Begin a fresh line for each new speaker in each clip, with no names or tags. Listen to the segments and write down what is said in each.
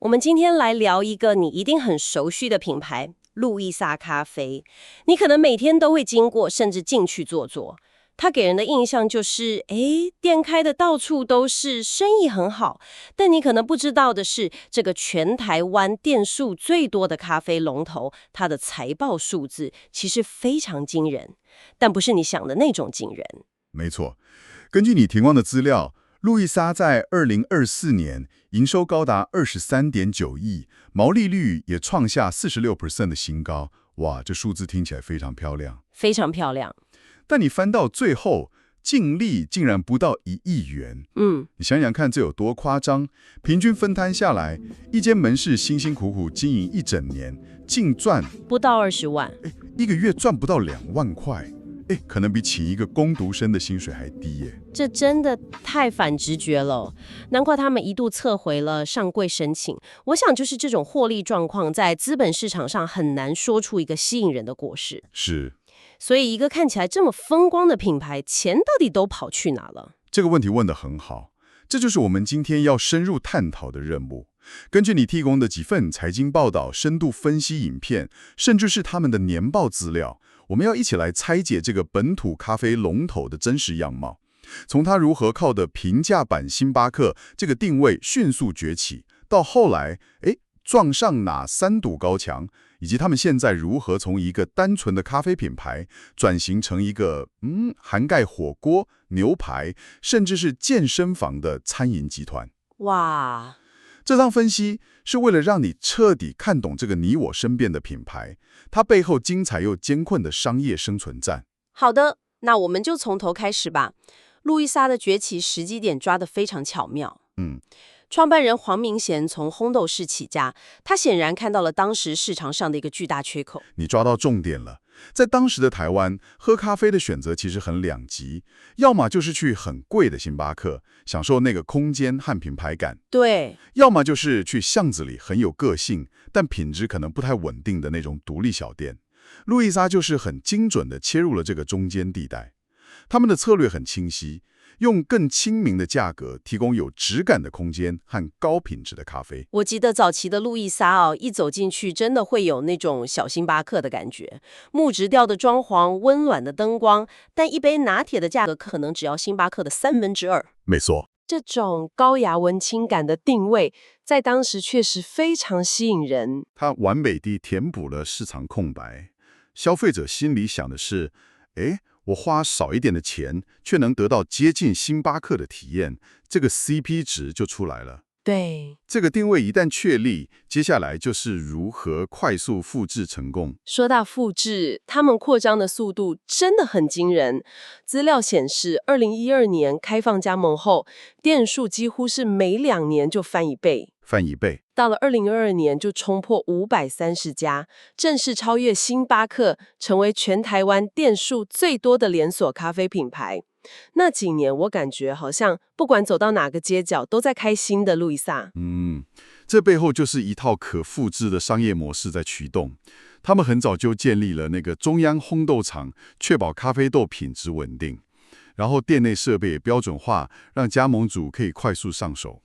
我们今天来聊一个你一定很熟悉的品牌——路易莎咖啡。你可能每天都会经过，甚至进去坐坐。它给人的印象就是，店开的到处都是，生意很好。但你可能不知道的是，这个全台湾店数最多的咖啡龙头，它的财报数字其实非常惊人，但不是你想的那种惊人。
没错，根据你提供的资料，路易莎在2024年营收高达23.9亿，毛利率也创下46% 的新高。哇，这数字听起来非常漂亮。
非常漂亮。
但你翻到最后，净利竟然不到1亿元。你想想看，这有多夸张？平均分摊下来，一间门市辛辛苦苦经营一整年，净赚
不到20万。
一个月赚不到2万块。可能比请一个工读生的薪水还低耶。
这真的太反直觉了，难怪他们一度撤回了上柜申请。我想就是这种获利状况，在资本市场上很难说出一个吸引人的果实。
是，
所以一个看起来这么风光的品牌，钱到底都跑去哪了？
这个问题问得很好，这就是我们今天要深入探讨的任务。根据你提供的几份财经报道、深度分析影片，甚至是他们的年报资料，我们要一起来拆解这个本土咖啡龙头的真实样貌，从它如何靠的平价版星巴克这个定位迅速崛起，到后来撞上哪3堵高墙，以及他们现在如何从一个单纯的咖啡品牌转型成一个涵盖火锅、牛排，甚至是健身房的餐饮集团。
哇！
这张分析是为了让你彻底看懂这个你我身边的品牌，它背后精彩又艰困的商业生存战。
好的，那我们就从头开始吧。路易莎的崛起时机点抓得非常巧妙。创办人黄明贤从烘豆师起家，他显然看到了当时市场上的一个巨大缺口。
你抓到重点了。在当时的台湾，喝咖啡的选择其实很两极，要么就是去很贵的星巴克，享受那个空间和品牌感，
对，
要么就是去巷子里很有个性，但品质可能不太稳定的那种独立小店。路易莎就是很精准地切入了这个中间地带。他们的策略很清晰，用更亲民的价格提供有质感的空间和高品质的咖啡。
我记得早期的路易莎一走进去真的会有那种小星巴克的感觉，木质调的装潢，温暖的灯光，但一杯拿铁的价格可能只要星巴克的2/3。
没错，
这种高雅文青感的定位，在当时确实非常吸引人。
它完美地填补了市场空白。消费者心里想的是，我花少一点的钱，却能得到接近星巴克的体验，这个 CP 值就出来了。
对，
这个定位一旦确立，接下来就是如何快速复制成功。
说到复制，他们扩张的速度真的很惊人。资料显示，2012年开放加盟后，店数几乎是每2年就翻1倍。
翻1倍，
到了2022年就冲破530家，正式超越星巴克，成为全台湾店数最多的连锁咖啡品牌。那几年我感觉好像不管走到哪个街角，都在开新的路易莎。
这背后就是一套可复制的商业模式在驱动。他们很早就建立了那个中央烘豆厂，确保咖啡豆品质稳定，然后店内设备也标准化，让加盟主可以快速上手。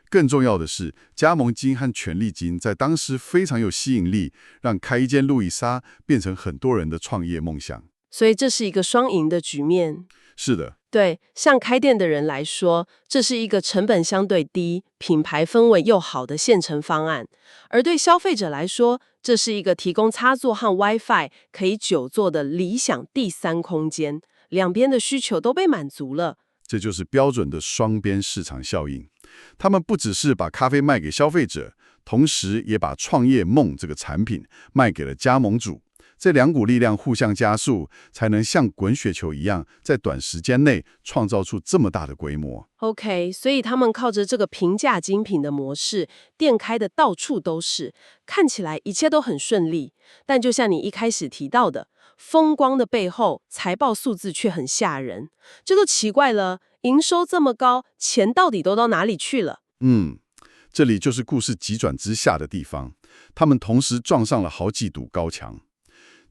更重要的是，加盟金和权利金在当时非常有吸引力，让开一间路易莎变成很多人的创业梦想。
所以这是一个双赢的局面。
是的，
对，像开店的人来说，这是一个成本相对低、品牌氛围又好的现成方案；而对消费者来说，这是一个提供插座和 WiFi 可以久坐的理想第3空间，两边的需求都被满足了。
这就是标准的双边市场效应。他们不只是把咖啡卖给消费者，同时也把创业梦这个产品卖给了加盟主。这2股力量互相加速，才能像滚雪球一样，在短时间内创造出这么大的规模。
OK， 所以他们靠着这个平价精品的模式，店开的到处都是，看起来一切都很顺利。但就像你一开始提到的，风光的背后，财报数字却很吓人。这都奇怪了，营收这么高，钱到底都到哪里去了？
这里就是故事急转直下的地方。他们同时撞上了好几堵高墙。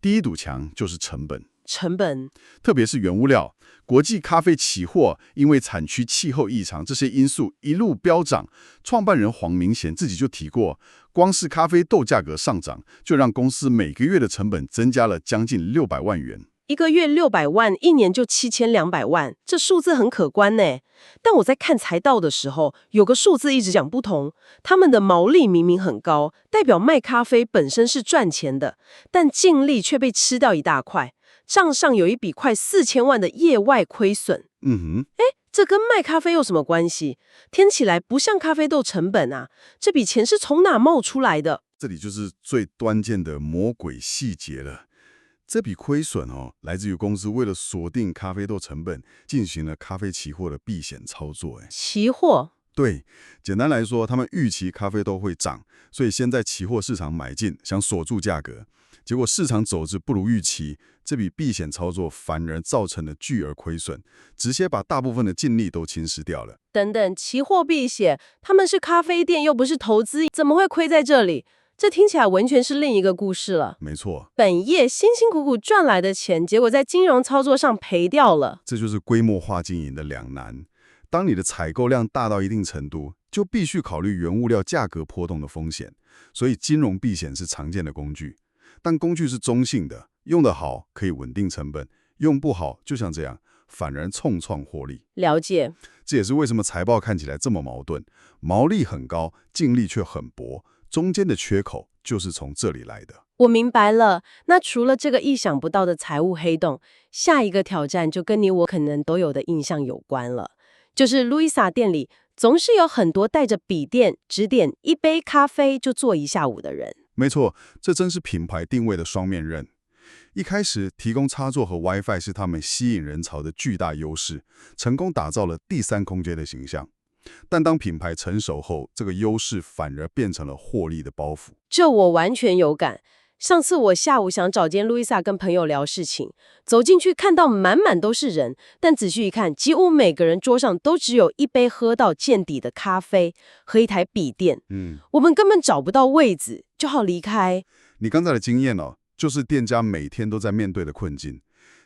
第一堵墙就是成本。
成本，
特别是原物料。国际咖啡期货因为产区气候异常这些因素一路飙涨，创办人黄明贤自己就提过，光是咖啡豆价格上涨，就让公司每个月的成本增加了将近600万元。
一个月600万，一年就7200万，这数字很可观呢。但我在看财道的时候，有个数字一直讲不同，他们的毛利明明很高，代表卖咖啡本身是赚钱的，但净利却被吃掉一大块，账上有一笔快4000万的业外亏损。这跟卖咖啡有什么关系？听起来不像咖啡豆成本啊，这笔钱是从哪冒出来的？
这里就是最关键的魔鬼细节了。这笔亏损来自于公司为了锁定咖啡豆成本，进行了咖啡期货的避险操作。
期货？
对，简单来说，他们预期咖啡豆会涨，所以先在期货市场买进，想锁住价格。结果市场走势不如预期，这笔避险操作反而造成了巨额亏损，直接把大部分的净利都侵蚀掉了。
等等，期货避险，他们是咖啡店又不是投资，怎么会亏在这里？这听起来完全是另一个故事了。
没错，
本业辛辛苦苦赚来的钱，结果在金融操作上赔掉了。
这就是规模化经营的两难。当你的采购量大到一定程度，就必须考虑原物料价格波动的风险，所以金融避险是常见的工具。但工具是中性的，用得好可以稳定成本，用不好就像这样，反而重创获利。
了解，
这也是为什么财报看起来这么矛盾，毛利很高，净利却很薄，中间的缺口就是从这里来的。
我明白了。那除了这个意想不到的财务黑洞，下一个挑战就跟你我可能都有的印象有关了，就是路易莎店里总是有很多带着笔电只点一杯咖啡就坐一下午的人。
没错，这真是品牌定位的双面刃。一开始提供插座和 WiFi 是他们吸引人潮的巨大优势，成功打造了第三空间的形象。但当品牌成熟后，这个优势反而变成了获利的包袱。
这我完全有感。上次我下午想找间路易莎跟朋友聊事情，走进去看到满满都是人，但仔细一看，几乎每个人桌上都只有一杯喝到见底的咖啡和一台笔电。我们根本找不到位子，就好离开。
你刚才的经验就是店家每天都在面对的困境。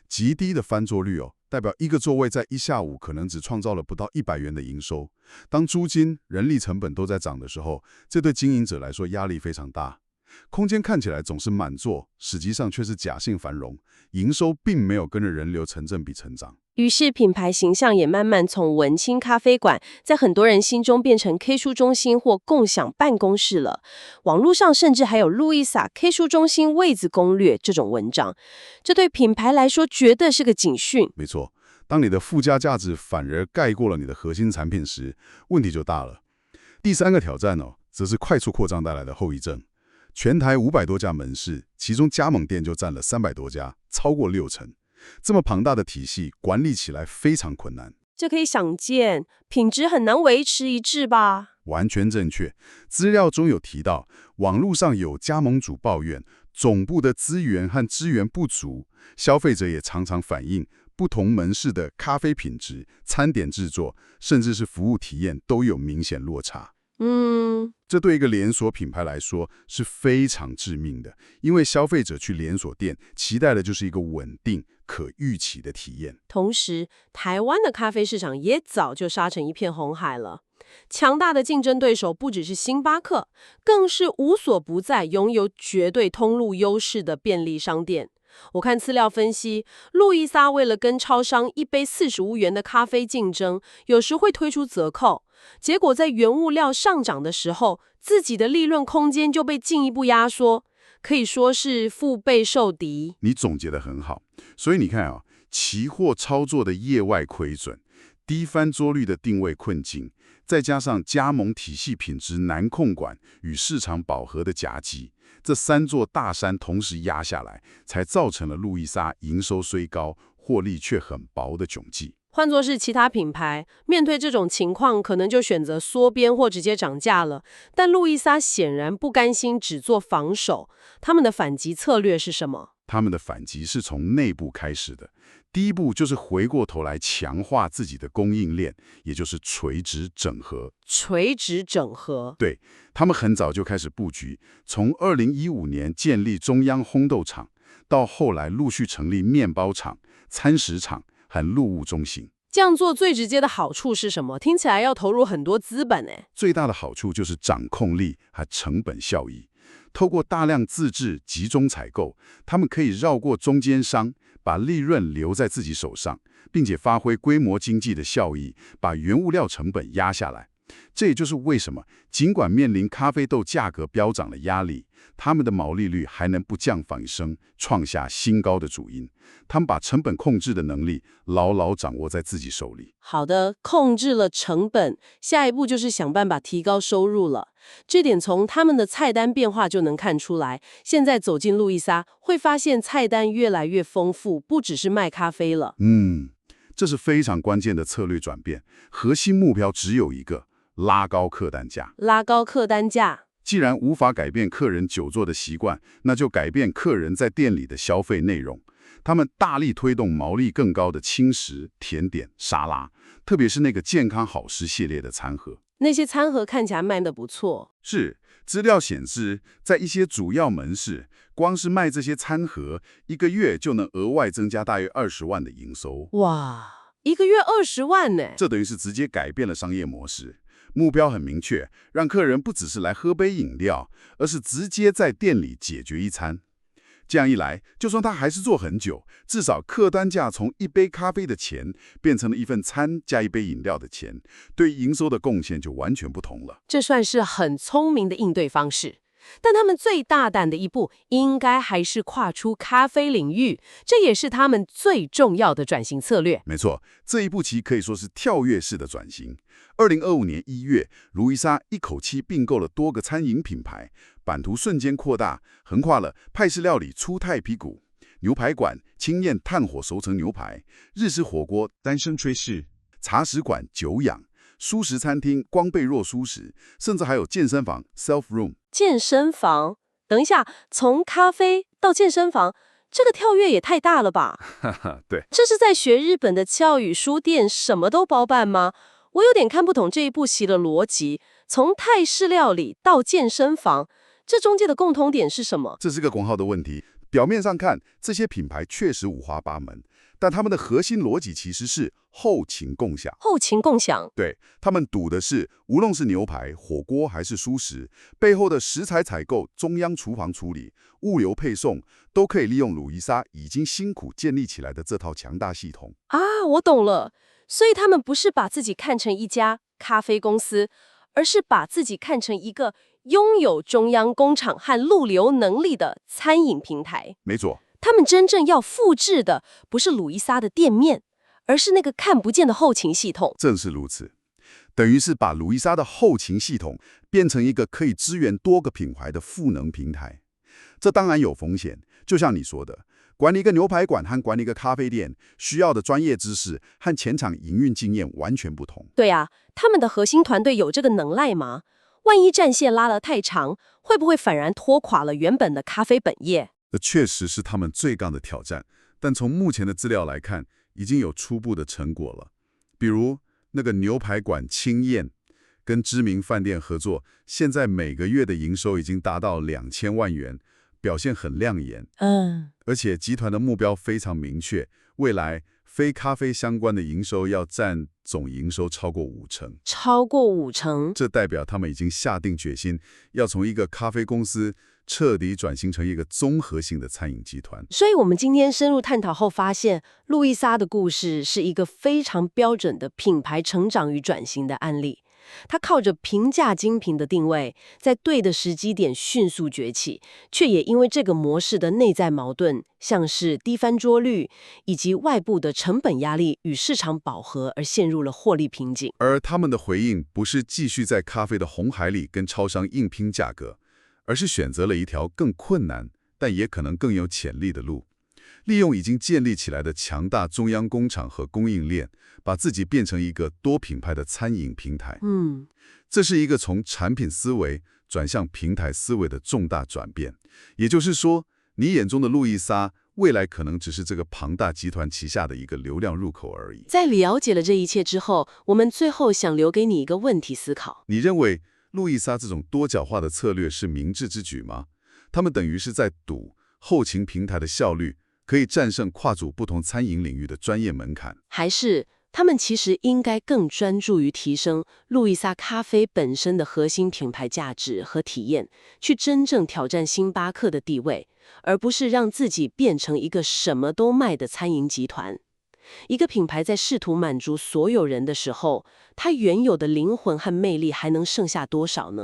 极低的翻桌率代表一个座位在一下午可能只创造了不到100元的营收。当租金、人力成本都在涨的时候，这对经营者来说压力非常大。空间看起来总是满座，实际上却是假性繁荣，营收并没有跟着人流成正比成长。
于是品牌形象也慢慢从文青咖啡馆，在很多人心中变成 K 书中心或共享办公室了。网络上甚至还有路易莎 K 书中心位子攻略这种文章，这对品牌来说绝对是个警讯。
没错，当你的附加价值反而盖过了你的核心产品时，问题就大了。第三个挑战则是快速扩张带来的后遗症。全台500多家门市，其中加盟店就占了300多家，超过60%。这么庞大的体系，管理起来非常困难。
这可以想见，品质很难维持一致吧？
完全正确。资料中有提到，网络上有加盟主抱怨总部的资源和资源不足，消费者也常常反映不同门市的咖啡品质、餐点制作，甚至是服务体验都有明显落差。这对一个连锁品牌来说是非常致命的，因为消费者去连锁店期待的就是一个稳定、可预期的体验。
同时，台湾的咖啡市场也早就杀成一片红海了。强大的竞争对手不只是星巴克，更是无所不在、拥有绝对通路优势的便利商店。我看资料分析，路易莎为了跟超商一杯45元的咖啡竞争，有时会推出折扣，结果在原物料上涨的时候，自己的利润空间就被进一步压缩，可以说是腹背受敌。
你总结得很好，所以你看期货操作的业外亏损，低翻桌率的定位困境，再加上加盟体系品质难控管与市场饱和的夹击，这3座大山同时压下来，才造成了路易莎营收虽高，获利却很薄的窘境。
换作是其他品牌，面对这种情况，可能就选择缩编或直接涨价了。但路易莎显然不甘心只做防守，他们的反击策略是什么？
他们的反击是从内部开始的。第一步就是回过头来强化自己的供应链，也就是垂直整合。
垂直整合，
对，他们很早就开始布局，从2015年建立中央烘豆厂，
到后来陆续成立面包厂、餐食厂和陆务中心。
这样做最直接的好处是什么？听起来要投入很多资本诶。
最大的好处就是掌控力和成本效益。透过大量自制、集中采购，他们可以绕过中间商，把利润留在自己手上，并且发挥规模经济的效益，把原物料成本压下来。这也就是为什么，尽管面临咖啡豆价格飙涨的压力，他们的毛利率还能不降反升，创下新高的主因。他们把成本控制的能力牢牢掌握在自己手里。
好的，控制了成本，下一步就是想办法提高收入了。这点从他们的菜单变化就能看出来。现在走进路易莎，会发现菜单越来越丰富，不只是卖咖啡了。
这是非常关键的策略转变，核心目标只有一个：拉高客单价。
拉高客单价。
既然无法改变客人久坐的习惯，那就改变客人在店里的消费内容。他们大力推动毛利更高的轻食、甜点、沙拉，特别是那个健康好食系列的餐盒。
那些餐盒看起来卖得不错。
是，资料显示，在一些主要门市，光是卖这些餐盒，一个月就能额外增加大约20万的营收。
哇，一个月20万呢？
这等于是直接改变了商业模式。目标很明确，让客人不只是来喝杯饮料，而是直接在店里解决一餐。这样一来，就算他还是做很久，至少客单价从一杯咖啡的钱变成了一份餐加一杯饮料的钱，对营收的贡献就完全不同了。
这算是很聪明的应对方式。但他们最大胆的一步，应该还是跨出咖啡领域，这也是他们最重要的转型策略。
没错，这一步棋可以说是跳跃式的转型。2025年1月，路易莎一口气并购了多个餐饮品牌，版图瞬间扩大，横跨了泰式料理出太皮骨、牛排馆清燕炭火熟成牛排、日式火锅单身炊事、茶食馆久仰、蔬食餐厅光贝若蔬食，甚至还有健身房 Self Room。
健身房？等一下，从咖啡到健身房，这个跳跃也太大了吧？
对，
这是在学日本的教育书店什么都包办吗？我有点看不懂这一步棋的逻辑。从泰式料理到健身房，这中间的共同点是什么？
这是个广号的问题。表面上看，这些品牌确实五花八门，但他们的核心逻辑其实是后勤共享。
后勤共享。
对，他们赌的是，无论是牛排、火锅还是蔬食，背后的食材采购、中央厨房处理、物流配送，都可以利用路易莎已经辛苦建立起来的这套强大系统。
啊，我懂了。所以他们不是把自己看成一家咖啡公司，而是把自己看成一个拥有中央工厂和物流能力的餐饮平台。
没错，
他们真正要复制的不是路易莎的店面，而是那个看不见的后勤系统。
正是如此，等于是把路易莎的后勤系统变成一个可以支援多个品牌的赋能平台。这当然有风险，就像你说的，管理一个牛排馆和管理一个咖啡店需要的专业知识和前场营运经验完全不同。
对啊，他们的核心团队有这个能耐吗？万一战线拉得太长，会不会反而拖垮了原本的咖啡本业？
这确实是他们最大的挑战，但从目前的资料来看，已经有初步的成果了。比如那个牛排馆清燕，跟知名饭店合作，现在每个月的营收已经达到2000万元，表现很亮眼。而且集团的目标非常明确，未来非咖啡相关的营收要占总营收超过50%。
超过50%？
这代表他们已经下定决心，要从一个咖啡公司彻底转型成一个综合性的餐饮集团。
所以我们今天深入探讨后发现，路易莎的故事是一个非常标准的品牌成长与转型的案例。它靠着平价精品的定位，在对的时机点迅速崛起，却也因为这个模式的内在矛盾，像是低翻桌率以及外部的成本压力与市场饱和而陷入了获利瓶颈。
而他们的回应不是继续在咖啡的红海里跟超商硬拼价格，而是选择了一条更困难，但也可能更有潜力的路。利用已经建立起来的强大中央工厂和供应链，把自己变成一个多品牌的餐饮平台。这是一个从产品思维转向平台思维的重大转变。也就是说，你眼中的路易莎，未来可能只是这个庞大集团旗下的一个流量入口而已。
在了解了这一切之后，我们最后想留给你一个问题思考：
你认为路易莎这种多角化的策略是明智之举吗？他们等于是在赌后勤平台的效率可以战胜跨足不同餐饮领域的专业门槛？
还是他们其实应该更专注于提升路易莎咖啡本身的核心品牌价值和体验，去真正挑战星巴克的地位，而不是让自己变成一个什么都卖的餐饮集团。一个品牌在试图满足所有人的时候，它原有的灵魂和魅力还能剩下多少呢？